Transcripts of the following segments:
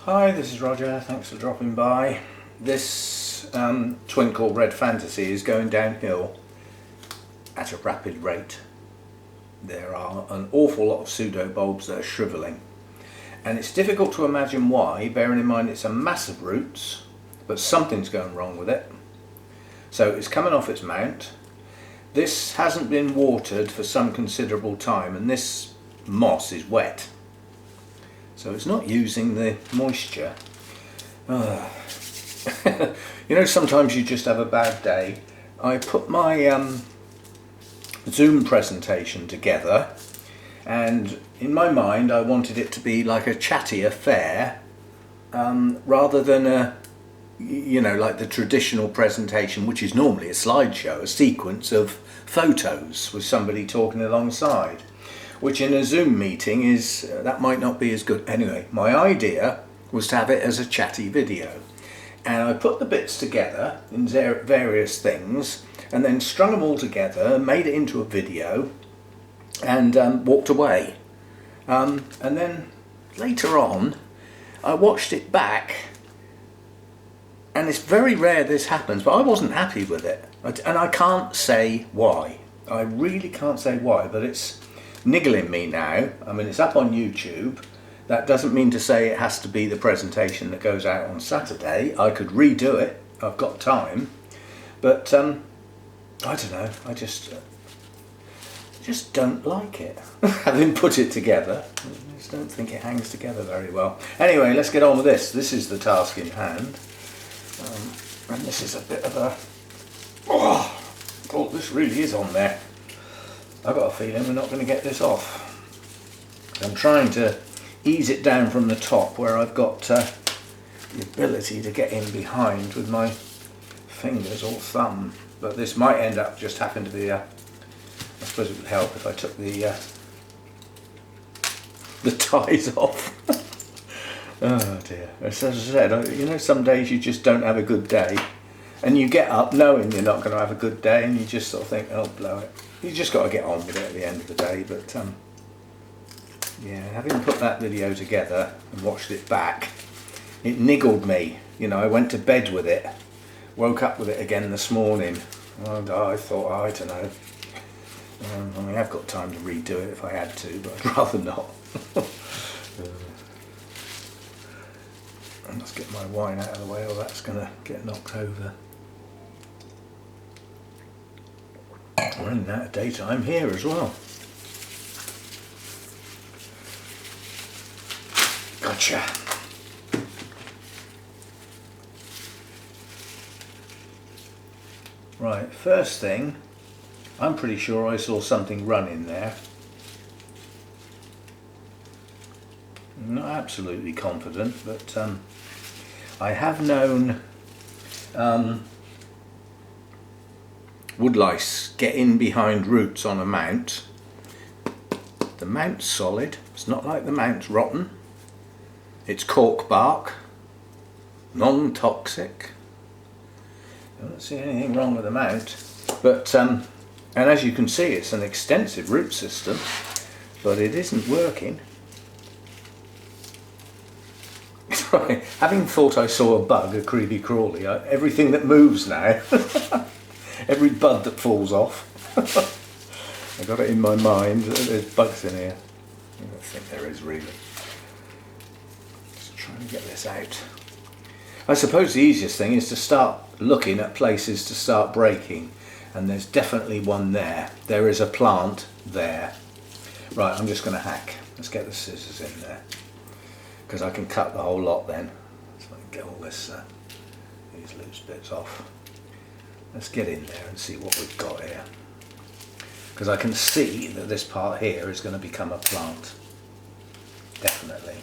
Hi, this is Roger, thanks for dropping by. This Twinkle Red Fantasy is going downhill at a rapid rate. There are an awful lot of pseudobulbs that are shrivelling, and it's difficult to imagine why, bearing in mind it's a mass of roots, but something's going wrong with it. So it's coming off its mount. This hasn't been watered for some considerable time, and this moss is wet. So it's not using the moisture. You know, sometimes you just have a bad day. I put my Zoom presentation together, and in my mind I wanted it to be like a chatty affair rather than a, you know, like the traditional presentation, which is normally a slideshow, a sequence of photos with somebody talking alongside. Which in a Zoom meeting is, that might not be as good. Anyway, my idea was to have it as a chatty video. And I put the bits together in various things and then strung them all together, made it into a video and walked away. And then later on, I watched it back, and it's very rare this happens, but I wasn't happy with it. And I can't say why. I really can't say why, but it's niggling me now. I mean, it's up on YouTube. That doesn't mean to say it has to be the presentation that goes out on Saturday. I could redo it, I've got time, but I don't know, I just don't like it. Having put it together, I just don't think it hangs together very well. Anyway, let's get on with this. This is the task in hand, and this is a bit of a, oh, this really is on there. I've got a feeling we're not going to get this off. I'm trying to ease it down from the top where I've got the ability to get in behind with my fingers or thumb, but this might end up just having to be I suppose it would help if I took the ties off. Oh dear. As I said, you know, some days you just don't have a good day, and you get up knowing you're not going to have a good day, and you just sort of think, oh, blow it. You just got to get on with it at the end of the day. But yeah, having put that video together and watched it back, it niggled me. You know, I went to bed with it, woke up with it again this morning, and I thought, I don't know. I mean, I've got time to redo it if I had to, but I'd rather not. Let's get my wine out of the way, or that's going to get knocked over. We're running out of daytime here as well. Gotcha. Right, first thing, I'm pretty sure I saw something run in there. I'm not absolutely confident, but I have known woodlice get in behind roots on a mount. The mount's solid, it's not like the mount's rotten. It's cork bark, non-toxic. I don't see anything wrong with the mount, but and as you can see, it's an extensive root system, but it isn't working. Having thought I saw a bug, a creepy crawly, everything that moves now, every bud that falls off, I got it in my mind that there's bugs in here. I don't think there is really. Just trying to get this out. I suppose the easiest thing is to start looking at places to start breaking, and there's definitely one there. There is a plant there. Right, I'm just going to hack. Let's get the scissors in there, because I can cut the whole lot then, so I can get all this these loose bits off. Let's get in there and see what we've got here, because I can see that this part here is going to become a plant, definitely.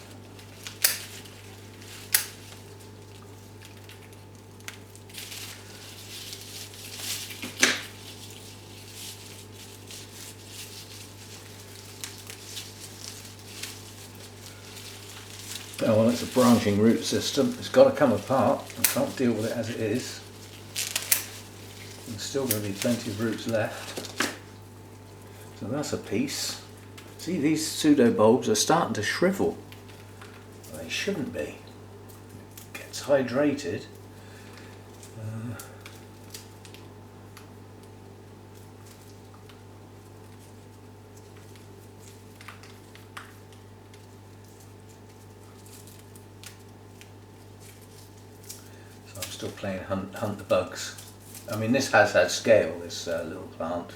Oh, well, it's a branching root system. It's got to come apart. I can't deal with it as it is. There's still going to be plenty of roots left. So that's a piece. See, these pseudobulbs are starting to shrivel. They shouldn't be. it's hydrated. So I'm still playing hunt the bugs. I mean, this has had scale, this little plant.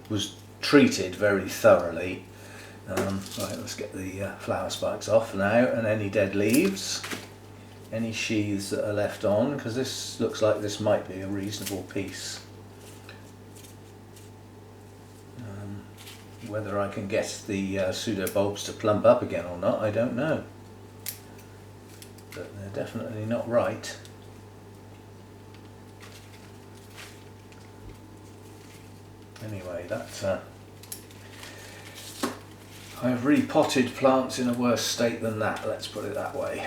Was treated very thoroughly. Right, let's get the flower spikes off now, and any dead leaves, any sheaths that are left on, because this looks like this might be a reasonable piece. Whether I can get the pseudo bulbs to plump up again or not, I don't know. But they're definitely not right. Anyway, that's I've repotted plants in a worse state than that, let's put it that way.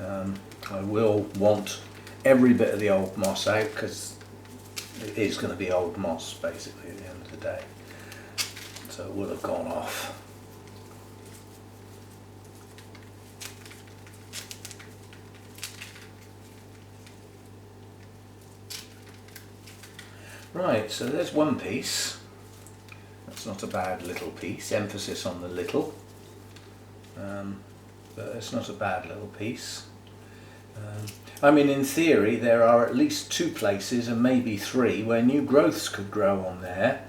I will want every bit of the old moss out, because it is going to be old moss basically at the end of the day. So it will have gone off. Right, so there's one piece. That's not a bad little piece, emphasis on the little. But it's not a bad little piece. I mean, in theory there are at least 2 places, and maybe 3, where new growths could grow on there.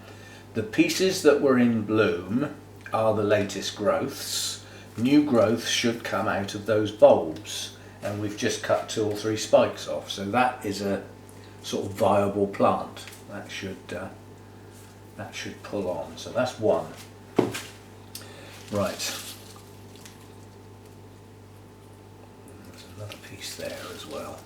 The pieces that were in bloom are the latest growths. New growths should come out of those bulbs, and we've just cut 2 or 3 spikes off, so that is a sort of viable plant. That should pull on. So that's one. Right. There's another piece there as well.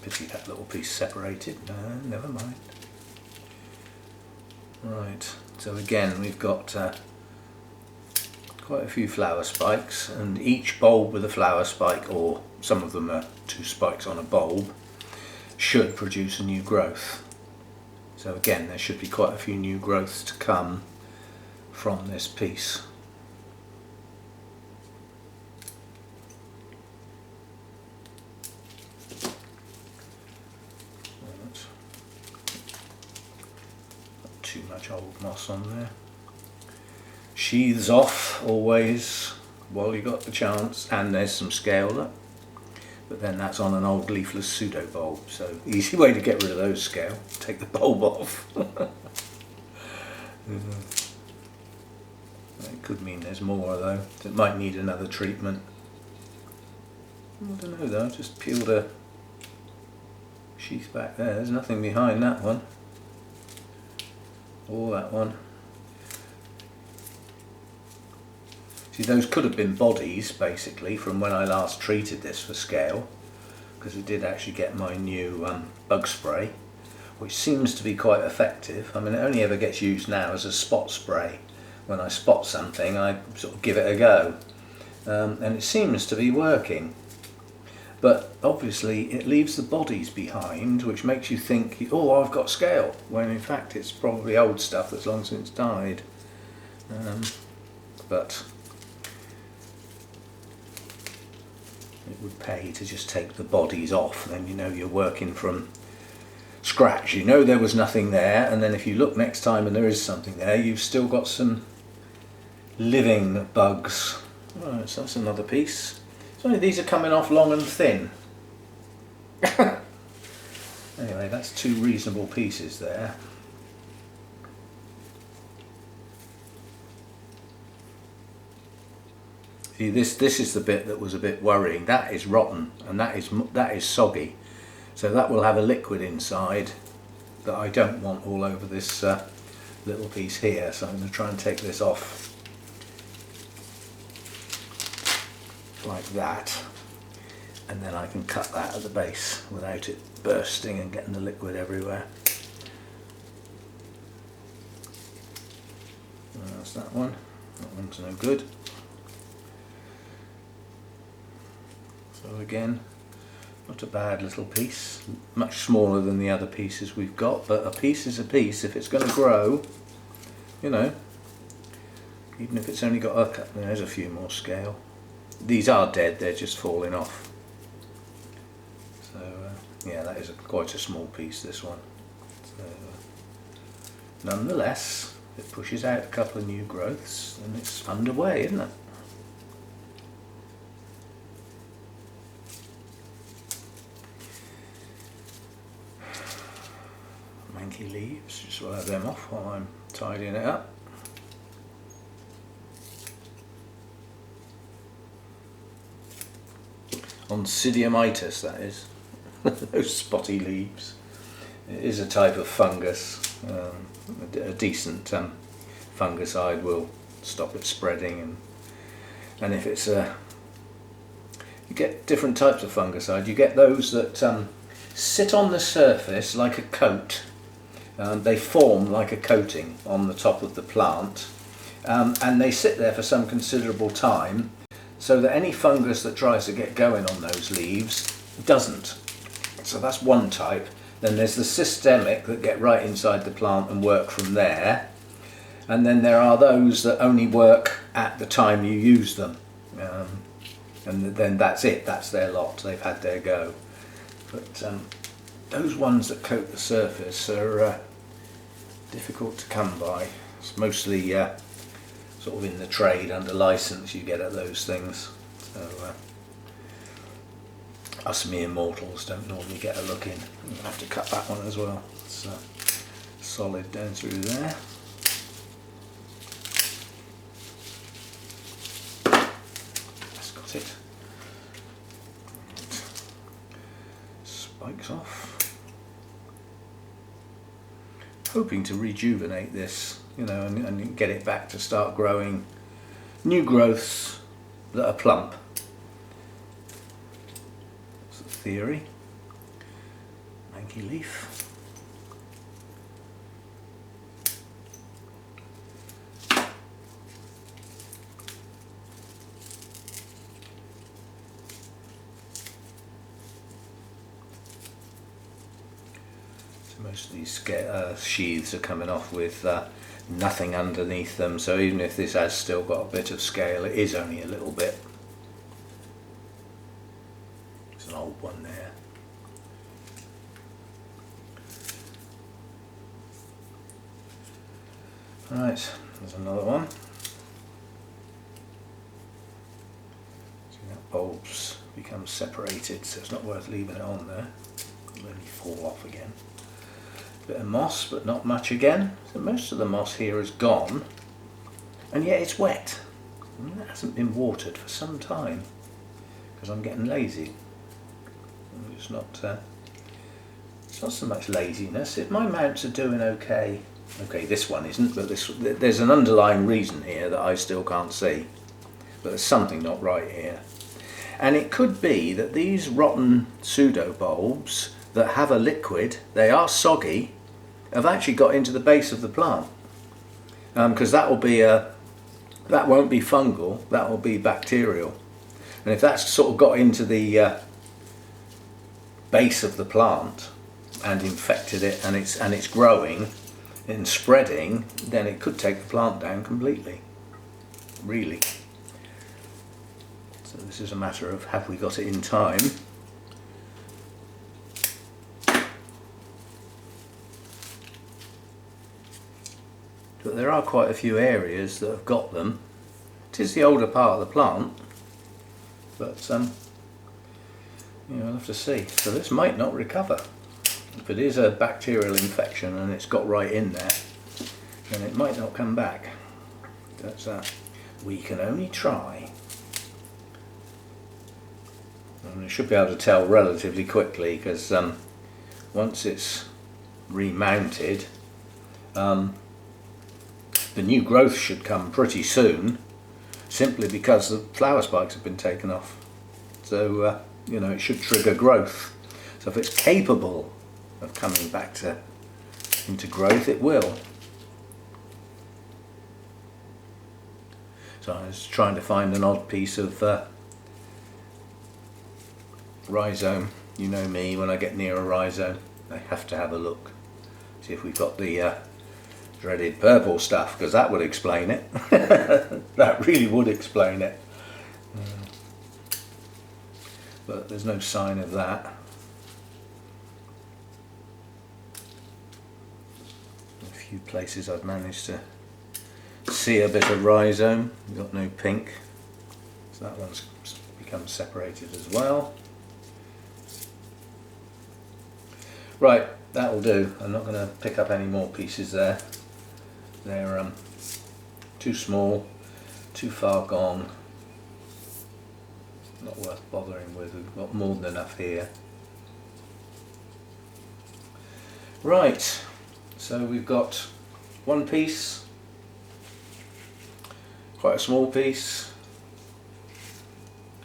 Pity that little piece separated. No, never mind. Right, so again we've got quite a few flower spikes, and each bulb with a flower spike, or some of them are 2 spikes on a bulb, should produce a new growth. So again, there should be quite a few new growths to come from this piece. Too much old moss on there. Sheaths off always while you got the chance, and there's some scale up, but then that's on an old leafless pseudo bulb, so easy way to get rid of those scale, take the bulb off. It could mean there's more though, it might need another treatment. I don't know though, just peel the sheath back there, there's nothing behind that one. Or that one. See, those could have been bodies basically from when I last treated this for scale, because it did actually get my new bug spray, which seems to be quite effective. I mean, it only ever gets used now as a spot spray. When I spot something, I sort of give it a go, and it seems to be working. But obviously it leaves the bodies behind, which makes you think, oh, I've got scale, when in fact it's probably old stuff that's long since died. But it would pay to just take the bodies off, then you know you're working from scratch. You know there was nothing there, and then if you look next time and there is something there, you've still got some living bugs. Right, so that's another piece. Only these are coming off long and thin. Anyway, that's 2 reasonable pieces there. See, this is the bit that was a bit worrying. That is rotten, and that is soggy. So that will have a liquid inside that I don't want all over this little piece here. So I'm going to try and take this off like that, and then I can cut that at the base without it bursting and getting the liquid everywhere. That's that one. That one's no good. So again, not a bad little piece, much smaller than the other pieces we've got, but a piece is a piece. If it's going to grow, you know, even if it's only got a cut, there's a few more scale. These are dead, they're just falling off. So yeah, that is quite a small piece, this one. So, nonetheless, it pushes out a couple of new growths and it's underway, isn't it? Manky leaves, just we'll have them off while I'm tidying it up. Oncidiumitis, that is. Those spotty leaves. It is a type of fungus. A decent fungicide will stop it spreading, and if it's you get different types of fungicide. You get those that sit on the surface like a coat. They form like a coating on the top of the plant, and they sit there for some considerable time, so that any fungus that tries to get going on those leaves doesn't. So that's one type. Then there's the systemic that get right inside the plant and work from there. And then there are those that only work at the time you use them. And then that's it, that's their lot, they've had their go. But those ones that coat the surface are difficult to come by. It's mostly sort of in the trade under license you get at those things. So us mere mortals don't normally get a look in. I'm going to have to cut that one as well. It's solid down through there. That's got it. Spikes off. Hoping to rejuvenate this, you know, and get it back to start growing new growths that are plump. That's the theory. Manky leaf. Most of these sheaths are coming off with nothing underneath them, so even if this has still got a bit of scale, it is only a little bit. It's an old one there. Right, there's another one. See, that bulb's become separated, so it's not worth leaving it on there. It'll only fall off again. Bit of moss, but not much again. So most of the moss here is gone, and yet it's wet. And it hasn't been watered for some time because I'm getting lazy. It's not so much laziness. If my mounts are doing okay, this one isn't, but there's an underlying reason here that I still can't see. But there's something not right here, and it could be that these rotten pseudo bulbs that have a liquid, they are soggy, have actually got into the base of the plant, because that won't be fungal, that will be bacterial, and if that's sort of got into the base of the plant and infected it, and it's growing and spreading, then it could take the plant down completely, really. So this is a matter of, have we got it in time? But there are quite a few areas that have got them. It is the older part of the plant, but we'll have to see. So this might not recover. If it is a bacterial infection and it's got right in there, then it might not come back. That's we can only try. And you should be able to tell relatively quickly, because once it's remounted, the new growth should come pretty soon, simply because the flower spikes have been taken off. So you know, it should trigger growth. So if it's capable of coming back into growth, it will. So I was trying to find an odd piece of rhizome. You know me, when I get near a rhizome, I have to have a look. See if we've got the dreaded purple stuff, because that would explain it. That really would explain it. But there's no sign of that. A few places I've managed to see a bit of rhizome. We've got no pink, so that one's become separated as well. Right, that'll do. I'm not going to pick up any more pieces there. They're too small, too far gone. Not worth bothering with. We've got more than enough here. Right, so we've got one piece, quite a small piece,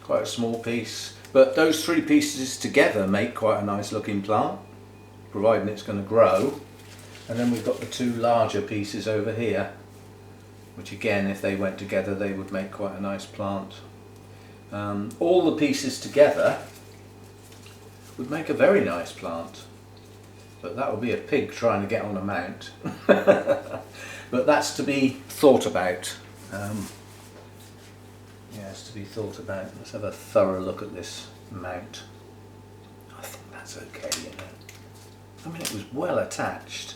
quite a small piece, but those three pieces together make quite a nice looking plant, providing it's going to grow. And then we've got the two larger pieces over here, which again, if they went together, they would make quite a nice plant. All the pieces together would make a very nice plant, but that would be a pig trying to get on a mount. But that's to be thought about. Yes, to be thought about. Let's have a thorough look at this mount. I think that's okay, you know. I mean, it was well attached.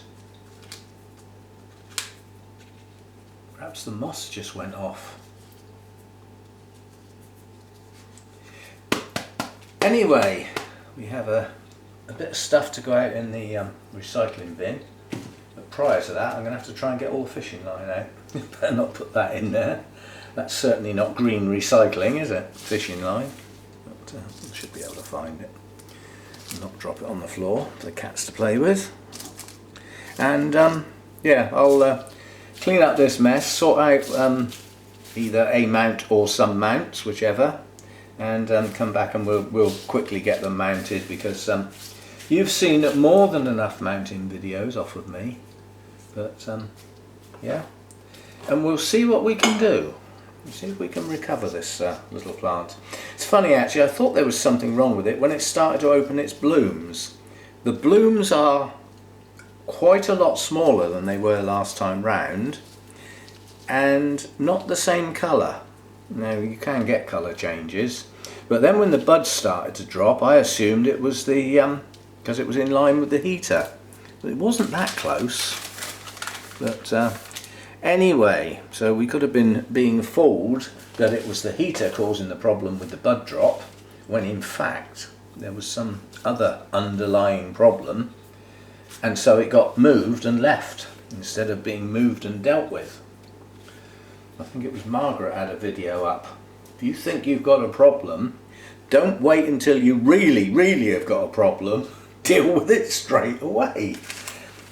Perhaps the moss just went off. Anyway, we have a bit of stuff to go out in the recycling bin. But prior to that, I'm going to have to try and get all the fishing line out. Better not put that in there. That's certainly not green recycling, is it? Fishing line. But we should be able to find it. And not drop it on the floor for the cats to play with. And yeah, I'll clean up this mess, sort out either a mount or some mounts, whichever, and come back and we'll quickly get them mounted, because you've seen more than enough mounting videos off of me. But yeah, and we'll see what we can do. We'll see if we can recover this little plant. It's funny actually, I thought there was something wrong with it when it started to open its blooms. The blooms are quite a lot smaller than they were last time round, and not the same colour. Now you can get colour changes, but then when the buds started to drop, I assumed it was the because it was in line with the heater, but it wasn't that close. But anyway, so we could have been being fooled that it was the heater causing the problem with the bud drop, when in fact there was some other underlying problem. And so it got moved and left instead of being moved and dealt with. I think it was Margaret had a video up. If you think you've got a problem, don't wait until you really have got a problem. Deal with it straight away.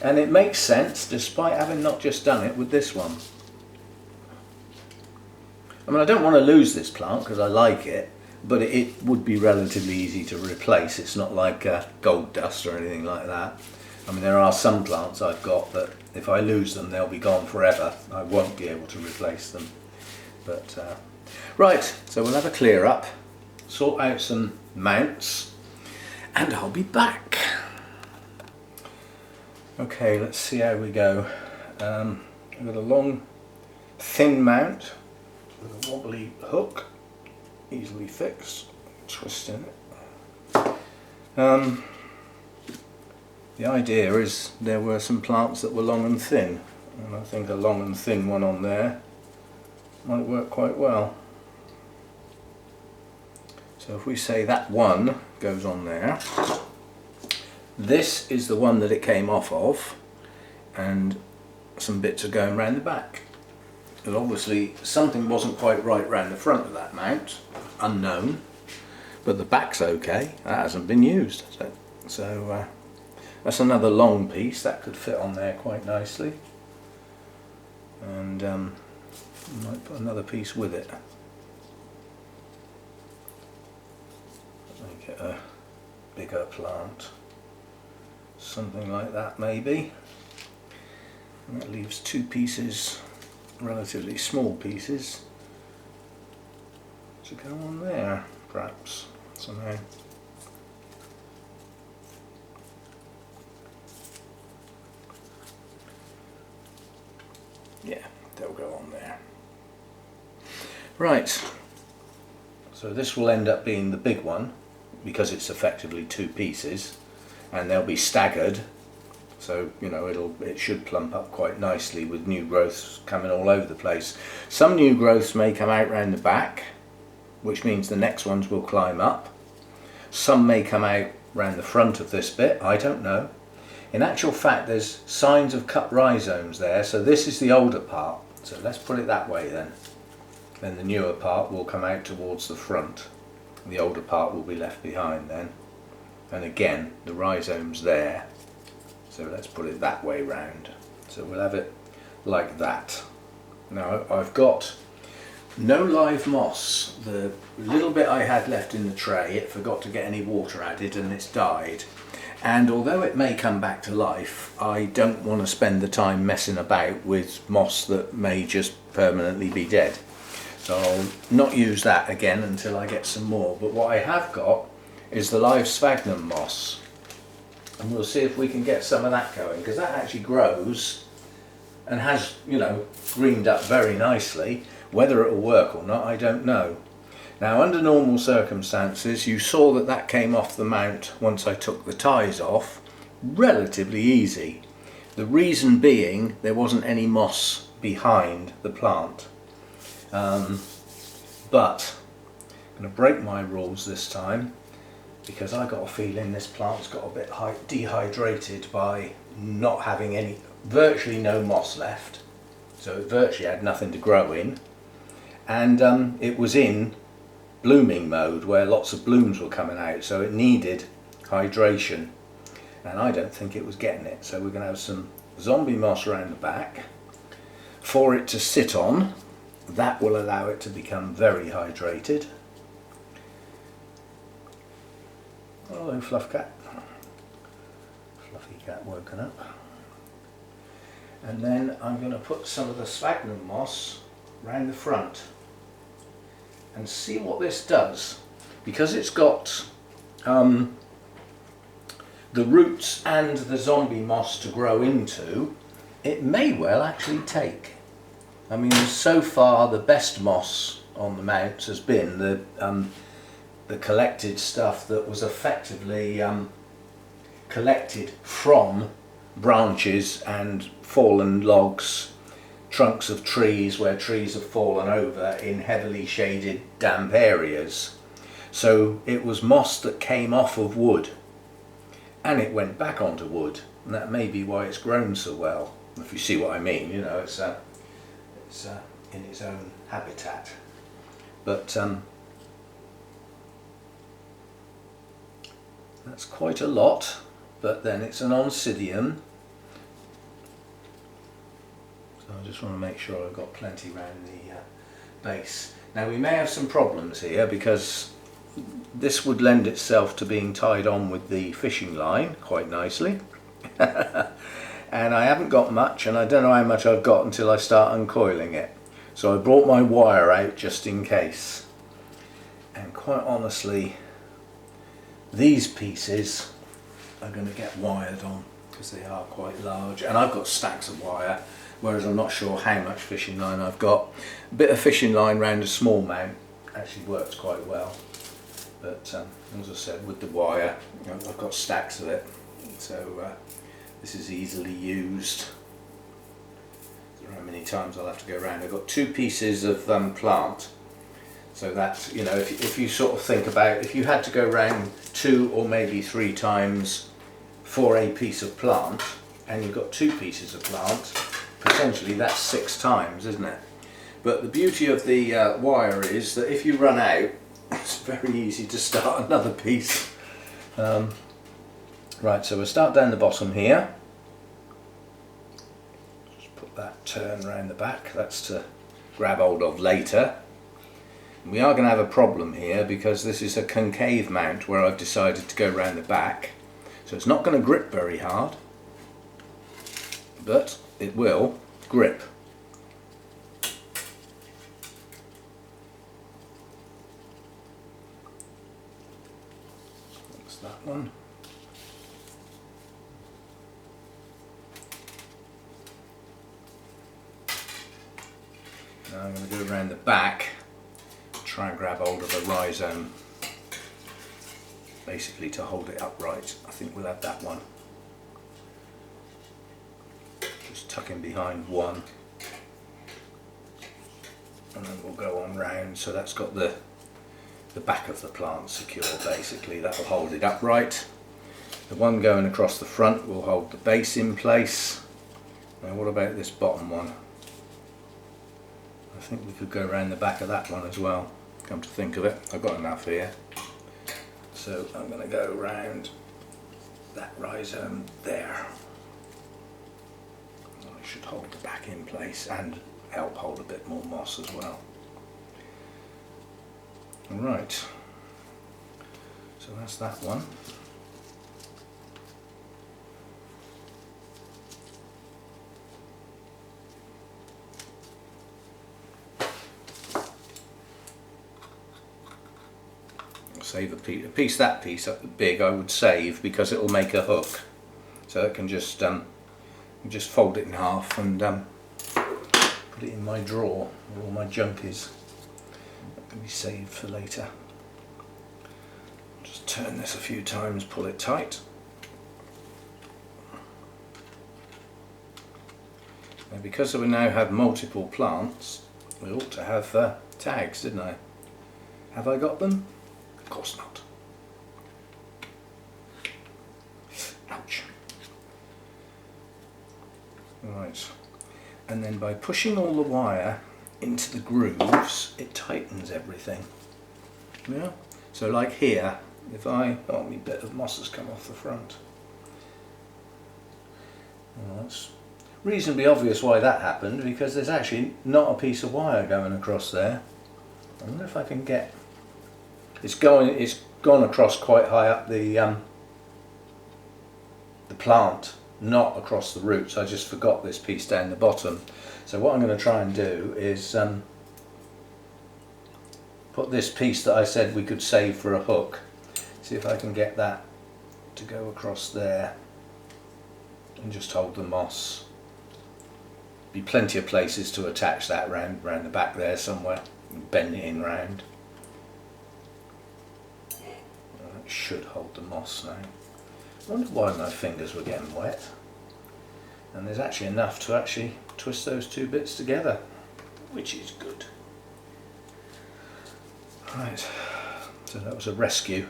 And it makes sense, despite having not just done it with this one. I mean, I don't want to lose this plant because I like it, but it would be relatively easy to replace. It's not like gold dust or anything like that. I mean, there are some plants I've got that if I lose them, they'll be gone forever. I won't be able to replace them. But right, so we'll have a clear up, sort out some mounts, and I'll be back. Okay, let's see how we go. I've got a long, thin mount with a wobbly hook, easily fixed, twisting it. The idea is there were some plants that were long and thin, and I think a long and thin one on there might work quite well. So if we say that one goes on there, this is the one that it came off of, and some bits are going round the back. And obviously something wasn't quite right round the front of that mount, unknown, but the back's okay, that hasn't been used, has it? So that's another long piece that could fit on there quite nicely, and might put another piece with it. Make it a bigger plant. Something like that maybe. And that leaves two pieces, relatively small pieces, to go on there, perhaps, somehow. Yeah, they'll go on there. Right, so this will end up being the big one, because it's effectively two pieces, and they'll be staggered, so you know it should plump up quite nicely with new growths coming all over the place. Some new growths may come out round the back, which means the next ones will climb up. Some may come out round the front of this bit, I don't know. In actual fact, there's signs of cut rhizomes there, so this is the older part, so let's put it that way then. Then the newer part will come out towards the front. The older part will be left behind then. And again, the rhizome's there, so let's put it that way round. So we'll have it like that. Now I've got no live moss. The little bit I had left in the tray, it forgot to get any water added and it's died. And although it may come back to life, I don't want to spend the time messing about with moss that may just permanently be dead. So I'll not use that again until I get some more. But what I have got is the live sphagnum moss. And we'll see if we can get some of that going, because that actually grows and has, you know, greened up very nicely. Whether it will work or not, I don't know. Now, under normal circumstances, you saw that that came off the mount once I took the ties off, relatively easy. The reason being there wasn't any moss behind the plant. But I'm going to break my rules this time, because I got a feeling this plant's got a bit dehydrated by not having virtually no moss left. So it virtually had nothing to grow in, and it was in blooming mode where lots of blooms were coming out, so it needed hydration, and I don't think it was getting it. So we're going to have some zombie moss around the back for it to sit on. That will allow it to become very hydrated. Hello, Fluff Cat. Fluffy cat woken up. And then I'm going to put some of the sphagnum moss round the front and see what this does, because it's got the roots and the zombie moss to grow into. It may well actually take. I mean, so far the best moss on the mounts has been the collected stuff that was effectively collected from branches and fallen logs, trunks of trees where trees have fallen over in heavily shaded damp areas. So it was moss that came off of wood and it went back onto wood, and that may be why it's grown so well, if you see what I mean. You know, it's in its own habitat. But that's quite a lot, but then it's an Oncidium. So I just want to make sure I've got plenty around the base. Now we may have some problems here, because this would lend itself to being tied on with the fishing line quite nicely. And I haven't got much, and I don't know how much I've got until I start uncoiling it. So I brought my wire out just in case. And quite honestly, these pieces are going to get wired on, because they are quite large, and I've got stacks of wire, whereas I'm not sure how much fishing line I've got. A bit of fishing line round a small mount actually works quite well, but as I said, with the wire, I've got stacks of it, so this is easily used. I don't know how many times I'll have to go around. I've got two pieces of plant, so that, you know, if you sort of think about, if you had to go round 2 or maybe 3 times for a piece of plant, and you've got 2 pieces of plant, potentially that's 6 times, isn't it? But the beauty of the wire is that if you run out, it's very easy to start another piece. Right, so we'll start down the bottom here. Just put that turn around the back, that's to grab hold of later. We are going to have a problem here because this is a concave mount where I've decided to go round the back. So it's not going to grip very hard, but it will grip. That's that one. Now I'm going to go around the back, try and grab hold of a rhizome, basically to hold it upright. I think we'll have that one. Just tuck in behind one, and then we'll go on round. So that's got the back of the plant secure, basically. That'll hold it upright. The one going across the front will hold the base in place. Now what about this bottom one? I think we could go around the back of that one as well, come to think of it. I've got enough here. So I'm going to go around that rhizome there. I should hold the back in place and help hold a bit more moss as well. Right, so that's that one. Save a piece that piece big I would save, because it will make a hook, so I can just fold it in half and put it in my drawer where all my junk is. That can be saved for later. Just turn this a few times, pull it tight. Now because we now have multiple plants, we ought to have tags, didn't I? Have I got them? Of course not. Ouch. Right, and then by pushing all the wire into the grooves, it tightens everything. Yeah. So like here, if my bit of moss has come off the front. Well, that's reasonably obvious why that happened, because there's actually not a piece of wire going across there. I wonder if I can get. It's gone across quite high up the plant, not across the roots. I just forgot this piece down the bottom. So what I'm going to try and do is put this piece that I said we could save for a hook. See if I can get that to go across there and just hold the moss. Be plenty of places to attach that round the back there somewhere. Bend it in round. Should hold the moss now. I wonder why my fingers were getting wet. And there's actually enough to actually twist those two bits together, which is good. Right, so that was a rescue.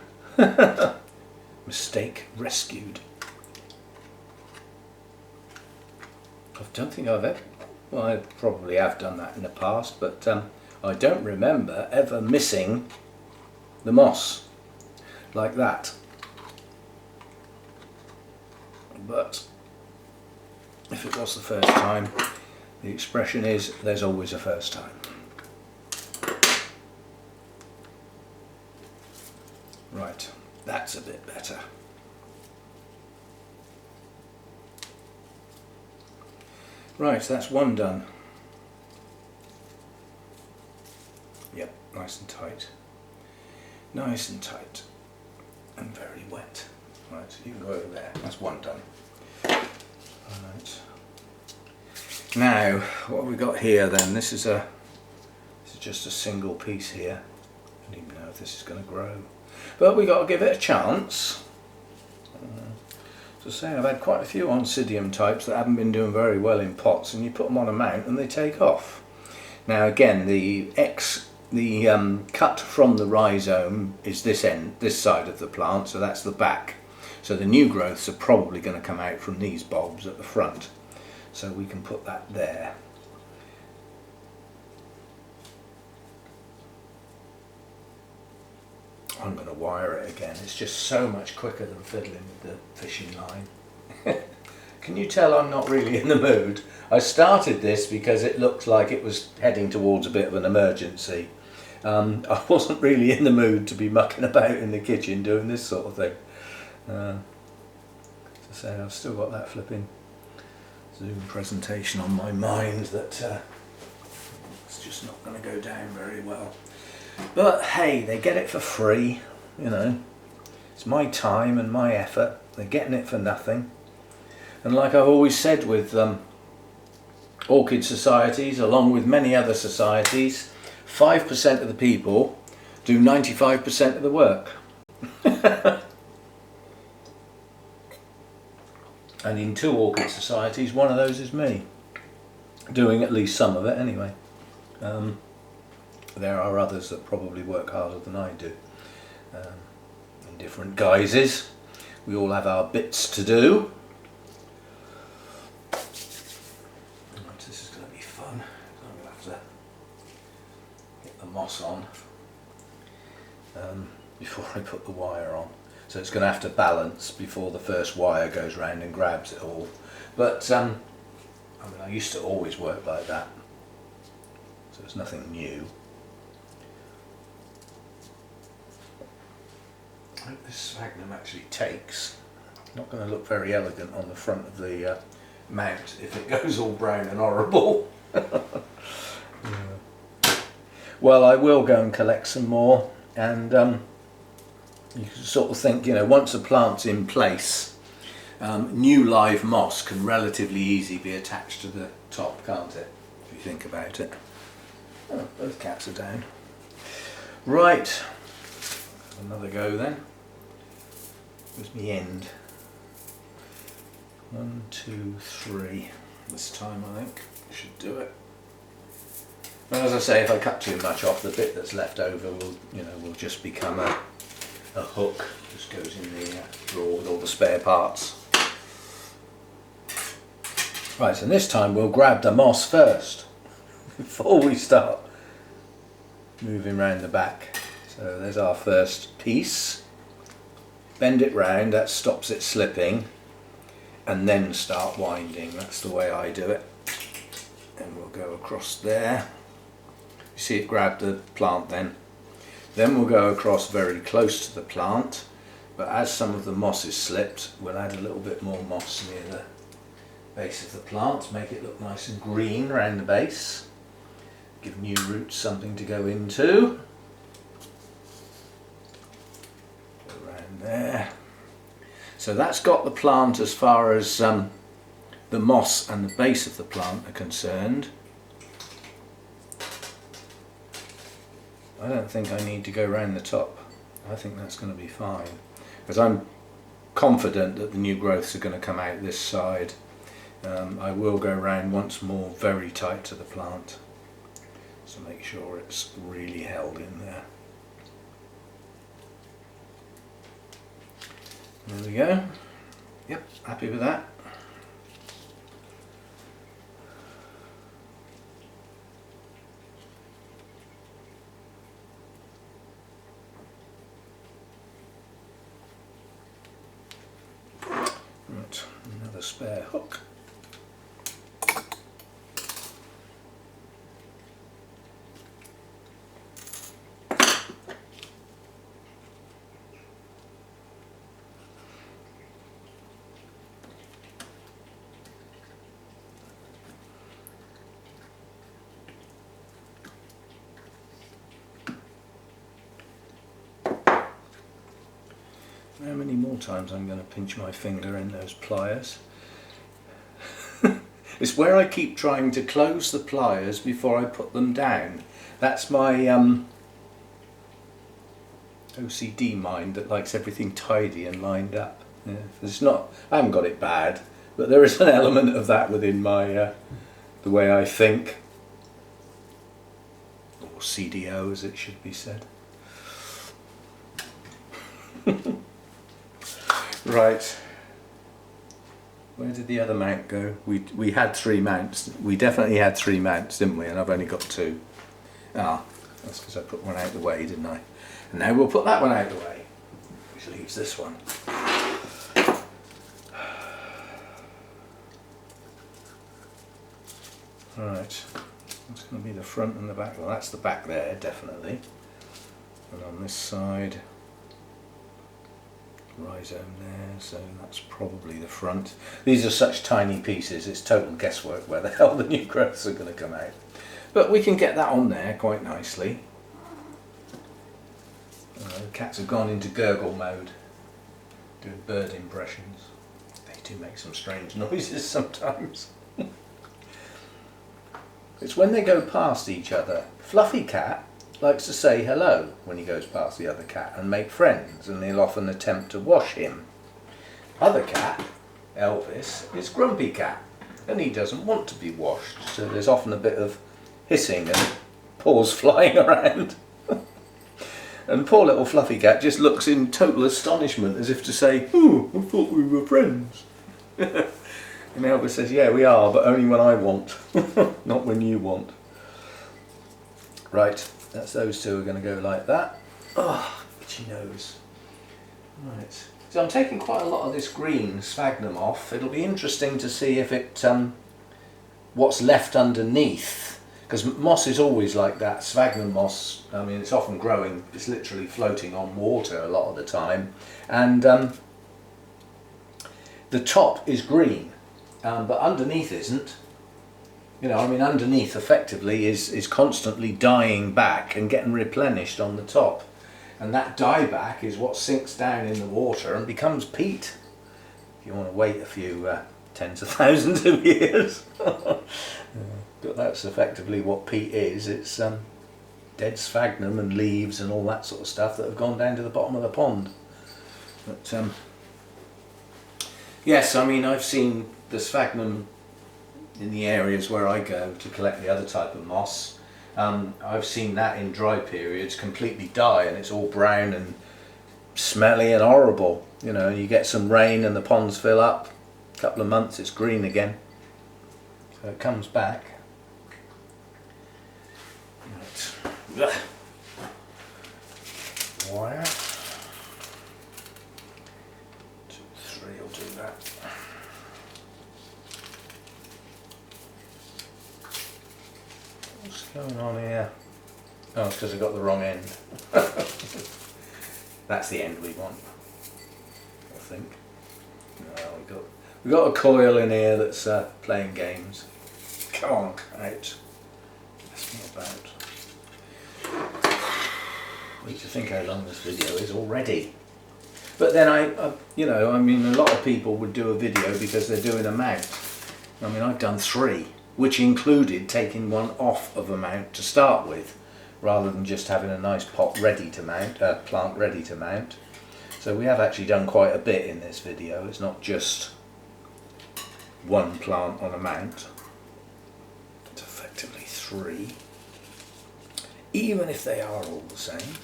Mistake rescued. I don't think I've ever, well, I probably have done that in the past, but I don't remember ever missing the moss like that. But if it was the first time, the expression is there's always a first time. Right, that's a bit better. Right, that's one done. Yep, nice and tight. Nice and tight. And very wet. Right, you can go over there. That's one done. Right. Now, what have we got here then? This is just a single piece here. I don't even know if this is going to grow, but we got to give it a chance. So say I've had quite a few Oncidium types that haven't been doing very well in pots, and you put them on a mount and they take off. Now again, the cut from the rhizome is this end, this side of the plant, so that's the back. So the new growths are probably going to come out from these bulbs at the front. So we can put that there. I'm going to wire it again. It's just so much quicker than fiddling with the fishing line. Can you tell I'm not really in the mood? I started this because it looked like it was heading towards a bit of an emergency. I wasn't really in the mood to be mucking about in the kitchen doing this sort of thing. As I say, I've still got that flipping Zoom presentation on my mind that it's just not going to go down very well. But hey, they get it for free, you know. It's my time and my effort. They're getting it for nothing. And like I've always said with orchid societies, along with many other societies, 5% of the people do 95% of the work. And in 2 orchid societies, one of those is me, doing at least some of it anyway. There are others that probably work harder than I do, in different guises. We all have our bits to do. Right, this is going to be fun. I'm going to have to get the moss on before I put the wire on. So it's going to have to balance before the first wire goes round and grabs it all. But I mean, I used to always work like that, so it's nothing new. I hope this sphagnum actually takes. Not going to look very elegant on the front of the mount if it goes all brown and horrible. Well, I will go and collect some more, and you can sort of think, you know, once a plant's in place, new live moss can relatively easily be attached to the top, can't it? If you think about it. Oh, both cats are down. Right, another go then. Where's my end? 1, 2, 3. This time I think I should do it. And as I say, if I cut too much off, the bit that's left over will, you know, will just become a hook. Just goes in the drawer with all the spare parts. Right, so this time we'll grab the moss first before we start moving round the back. So there's our first piece. Bend it round, that stops it slipping, and then start winding. That's the way I do it. And we'll go across there. You see it grab the plant then. Then we'll go across very close to the plant, but as some of the moss is slipped, we'll add a little bit more moss near the base of the plant, make it look nice and green around the base. Give new roots something to go into. Go around there. So that's got the plant as far as the moss and the base of the plant are concerned. I don't think I need to go around the top. I think that's going to be fine, because I'm confident that the new growths are going to come out this side. I will go around once more very tight to the plant, so make sure it's really held in there. There we go. Yep, happy with that. Right, another spare hook. How many more times I'm going to pinch my finger in those pliers? It's where I keep trying to close the pliers before I put them down. That's my OCD mind that likes everything tidy and lined up. Yeah, it's not, I haven't got it bad, but there is an element of that within my the way I think, or CDO as it should be said. Right, where did the other mount go? We had 3 mounts. We definitely had 3 mounts, didn't we? And I've only got 2. Ah, that's because I put one out of the way, didn't I? And now we'll put that one out of the way, which leaves this one. Right, It's going to be the front and the back. Well, that's the back there, definitely. And on this side, rhizome there, so that's probably the front. These are such tiny pieces, it's total guesswork where the hell the new growths are going to come out. But we can get that on there quite nicely. The cats have gone into gurgle mode, doing bird impressions. They do make some strange noises sometimes. It's when they go past each other. Fluffy cat likes to say hello when he goes past the other cat and make friends, and he'll often attempt to wash him. Other cat, Elvis, is Grumpy Cat, and he doesn't want to be washed, so there's often a bit of hissing and paws flying around. And poor little Fluffy Cat just looks in total astonishment as if to say, "Oh, I thought we were friends." And Elvis says, "Yeah, we are, but only when I want, not when you want." Right, that's those two are going to go like that. Oh, itchy nose. Right, so I'm taking quite a lot of this green sphagnum off. It'll be interesting to see if it, what's left underneath, because moss is always like that. Sphagnum moss, I mean, it's often growing, it's literally floating on water a lot of the time, and the top is green, but underneath isn't. You know, I mean, underneath effectively is constantly dying back and getting replenished on the top. And that dieback is what sinks down in the water and becomes peat. If you want to wait a few tens of thousands of years. But that's effectively what peat is. It's dead sphagnum and leaves and all that sort of stuff that have gone down to the bottom of the pond. But yes, I mean, I've seen the sphagnum in the areas where I go to collect the other type of moss. I've seen that in dry periods completely die, and it's all brown and smelly and horrible. You know, you get some rain and the ponds fill up, a couple of months it's green again. So it comes back. Right. Wire. 2, 3 will do that. What's going on here? Oh, it's because I got the wrong end. That's the end we want, I think. No, we got a coil in here that's playing games. Come on, out. That's not about. Need to think how long this video is already. But then I you know, I mean, a lot of people would do a video because they're doing a mount. I mean, I've done 3, which included taking one off of a mount to start with, rather than just having a nice pot ready to mount, plant ready to mount. So we have actually done quite a bit in this video. It's not just one plant on a mount. It's effectively 3, even if they are all the same.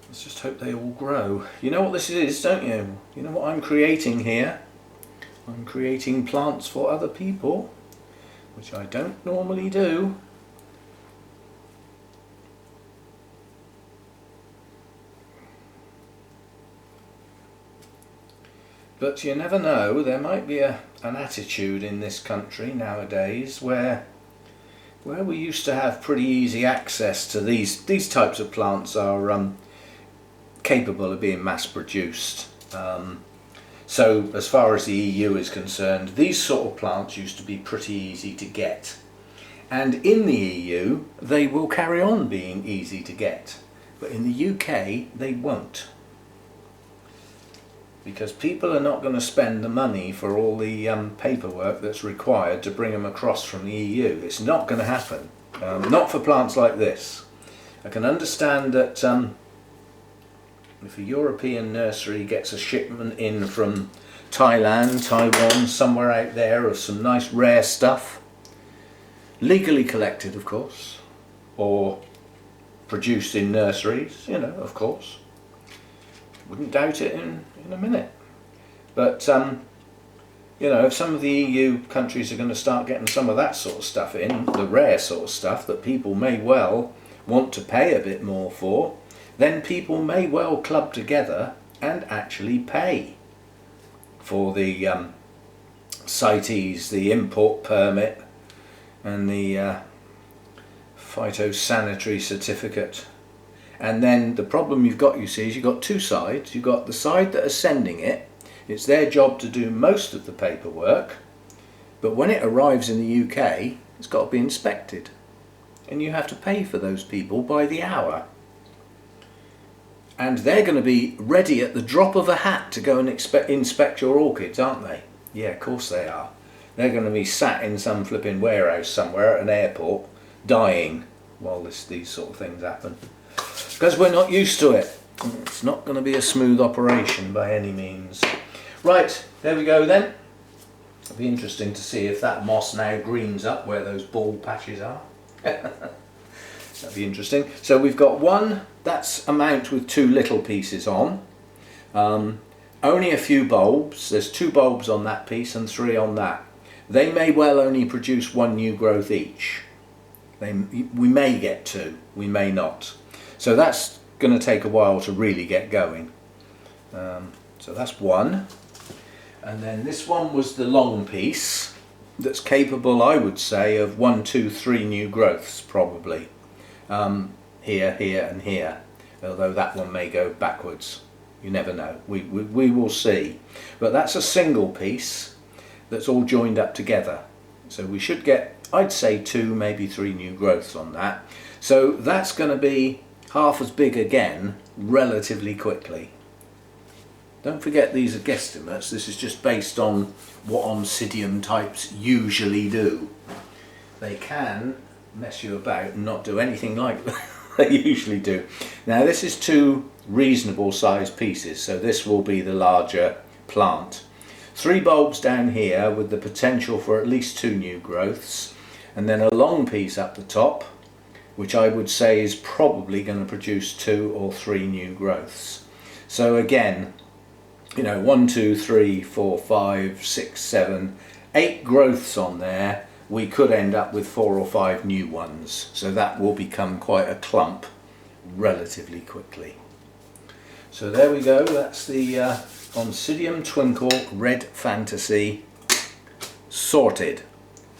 Let's just hope they all grow. You know what this is, don't you? You know what I'm creating here? I'm creating plants for other people, which I don't normally do. But you never know, there might be an attitude in this country nowadays where we used to have pretty easy access to these types of plants are capable of being mass produced. So as far as the EU is concerned, these sort of plants used to be pretty easy to get. And in the EU, they will carry on being easy to get. But in the UK, they won't. Because people are not going to spend the money for all the paperwork that's required to bring them across from the EU. It's not going to happen. Not for plants like this. I can understand that if a European nursery gets a shipment in from Thailand, Taiwan, somewhere out there of some nice rare stuff, legally collected of course, or produced in nurseries, you know, of course, wouldn't doubt it in a minute. But you know, if some of the EU countries are going to start getting some of that sort of stuff in, the rare sort of stuff that people may well want to pay a bit more for, then people may well club together and actually pay for the CITES, the import permit, and the phytosanitary certificate. And then the problem you've got, you see, is you've got two sides. You've got the side that are sending it. It's their job to do most of the paperwork, but when it arrives in the UK, it's got to be inspected, and you have to pay for those people by the hour. And they're going to be ready at the drop of a hat to go and inspect your orchids, aren't they? Yeah, of course they are. They're going to be sat in some flipping warehouse somewhere at an airport, dying while these sort of things happen. Because we're not used to it. It's not going to be a smooth operation by any means. Right, there we go then. It'll be interesting to see if that moss now greens up where those bald patches are. That'd be interesting. So we've got one, that's a mount with two little pieces on. Only a few bulbs. There's 2 bulbs on that piece and 3 on that. They may well only produce 1 new growth each. We may get 2, we may not. So that's going to take a while to really get going. So that's one. And then this one was the long piece that's capable, I would say, of 1, 2, 3 new growths probably. Here, here and here. Although that one may go backwards. You never know. We will see. But that's a single piece that's all joined up together. So we should get, I'd say, 2, maybe 3 new growths on that. So that's going to be half as big again relatively quickly. Don't forget these are guesstimates. This is just based on what Oncidium types usually do. They can mess you about and not do anything like they usually do. Now this is 2 reasonable sized pieces, so this will be the larger plant. 3 bulbs down here with the potential for at least 2 new growths, and then a long piece up the top, which I would say is probably going to produce 2 or 3 new growths. So again, you know, 1, 2, 3, 4, 5, 6, 7, 8 growths on there. We could end up with 4 or 5 new ones, so that will become quite a clump relatively quickly. So there we go, that's the Oncidium Twinkle Red Fantasy sorted.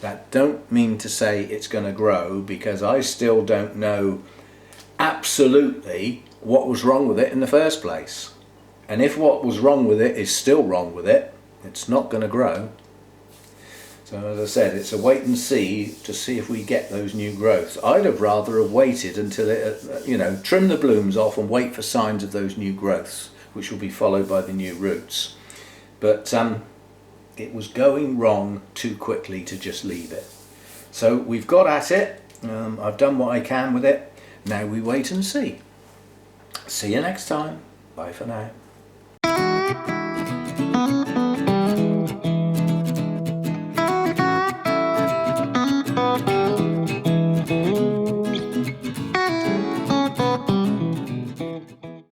That don't mean to say it's going to grow, because I still don't know absolutely what was wrong with it in the first place. And if what was wrong with it is still wrong with it, it's not going to grow. So as I said, it's a wait and see to see if we get those new growths. I'd have rather have waited until it, you know, trim the blooms off and wait for signs of those new growths, which will be followed by the new roots. But it was going wrong too quickly to just leave it. So we've got at it. I've done what I can with it. Now we wait and see. See you next time. Bye for now.